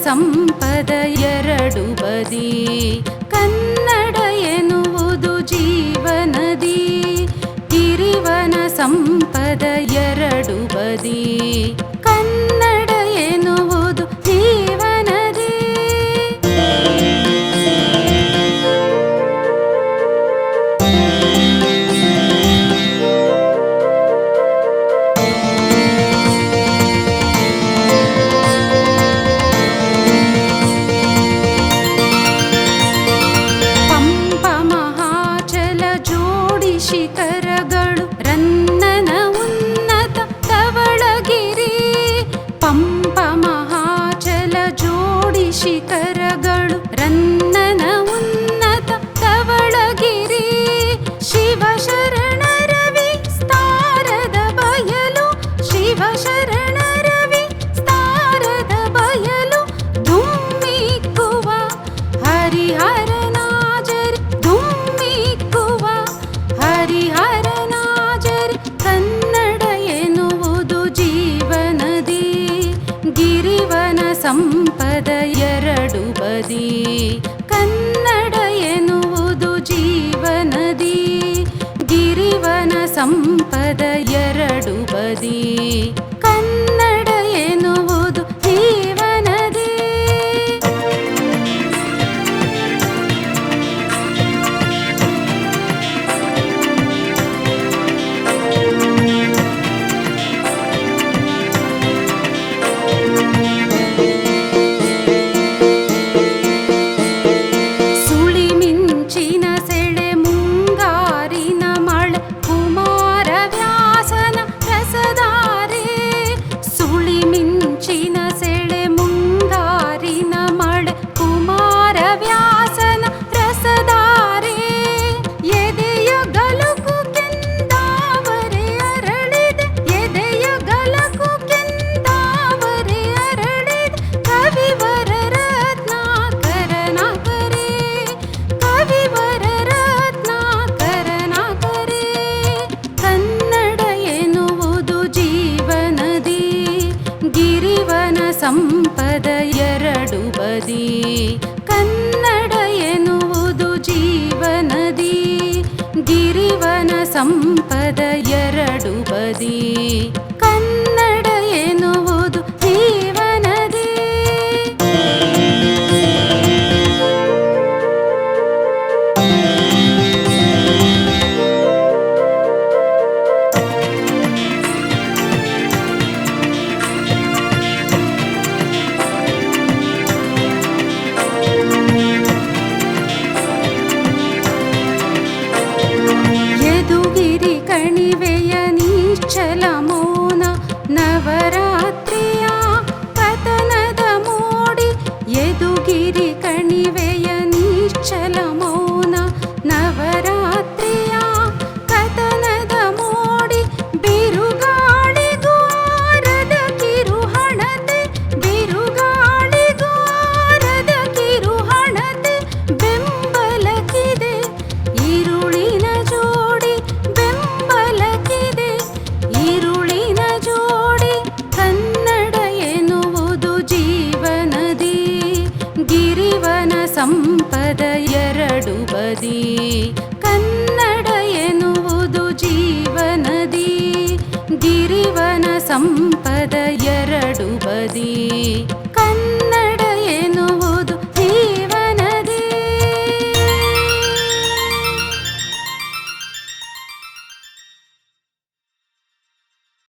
ಸಂಪದ ಎರಡು ಬದಿ. ಕನ್ನಡ ಎನ್ನುವುದು ಜೀವನದಿ, ಗಿರಿವನ ಸಂಪದ ಎರಡು ಬದಿ. ಕನ್ನಡ ಎನ್ನುವುದು ಜೀವನದಿ. ಶಿಖರಗಳು ರನ್ನನ ಉನ್ನತ ಧವಳಗಿರಿ. ಪಂಪ ಮಹಾಚಲ ಜೋಡಿ ಶಿಖರಗಳು ರನ್ನನ ಉನ್ನತ ಧವಳಗಿರಿ. ಶಿವಶರಣರ ವಿಸ್ತಾರದ ಬಯಲು, ಶಿವಶರಣರ ವಿಸ್ತಾರದ ಬಯಲು. ಧುಮ್ಮಿಕ್ಕುವ ಹರಿಹರನಾಜರಿ, ಧುಮ್ಮಿಕ್ಕುವ ಹರಿಹರನಾಜರಿ. ಕನ್ನಡ ಎನ್ನುವುದು ಜೀವನದಿ, ಗಿರಿವನ ಸಂಪದ ಎರಡು ಬದಿ. ಕನ್ನಡ ಎನ್ನುವುದು ಜೀವನದಿ, ಗಿರಿವನ ಸಂಪದ ಎರಡು ಬದಿ. ಕನ್ನಡ ಎನ್ನುವುದು ಜೀವನದಿ. ಸುಳಿಮಿಂಚಿನ ಸೆಳೆ ಮುಂಗಾರಿನ ಮಳೆ, ಕುಮಾರ ವ್ಯಾಸನ ರಸಧಾರೆ. ಸುಳಿಮಿಂಚಿನ ಸೆಳೆ ಮುಂಗಾರಿನ ಮಳೆ, ಕುಮಾರ ವ್ಯಾಸನ ರಸಧಾರೆ. ಎದೆಯ ಗಲುಕು ಕೆಂದಾವರೆ ಅರಳಿದೆ, ಎದೆಯ ಗಲಕು ಕೆಂದಾವರೆ ಅರಳಿದೆ. ಕವಿವರ ರತ್ನಾಕರನ ಕರೆ, ಕವಿವರ ರತ್ನಾಕರನ ಕರೆ. ಕನ್ನಡ ಎನ್ನುವುದು ಜೀವನದಿ, ಗಿರಿವನ ಸಂಪದ ಎರಡು ಬದಿ. ಕನ್ನಡ ಎನ್ನುವುದು ಜೀವನದಿ, ಗಿರಿವನ ಸಂಪದ ಎರಡು ಬದಿ. ಕನ್ನಡ ಎನ್ನುವುದು ಜೀವನದಿ. ಯದುಗಿರಿ ಕಣಿವೆಯ ನಿಶ್ಚಲ ಮೌನ, ನವರಾತ್ರಿಯ ಪತನದ ಮೋಡಿ. ಯದುಗಿರಿ ಕಣಿವೆಯ ನಿಶ್ಚಲ ಮೌನ, ನವರಾತ್ರಿಯ ಕತನದ ಮೋಡಿ. ಬಿರುಗಾಳಿಗೂ ಆರದ ಕಿರುಹಣತೆ, ಬಿರುಗಾಳಿಗೂ ಆರದ ಕಿರುಹಣತೆ. ಬೆಂಬಲಕ್ಕಿದೆ ಈರುಳಿನ ಜೋಡಿ, ಬೆಂಬಲಕ್ಕಿದೆ ಈರುಳಿನ ಜೋಡಿ. ಕನ್ನಡ ಎನ್ನುವುದು ಜೀವನದಿ, ಗಿರಿವನ ಸಂಪದ ಎರಡು ಬದಿ. ಕನ್ನಡ ಎನ್ನುವುದು ಜೀವನದಿ, ಗಿರಿವನ ಸಂಪದ ಎರಡು ಬದಿ.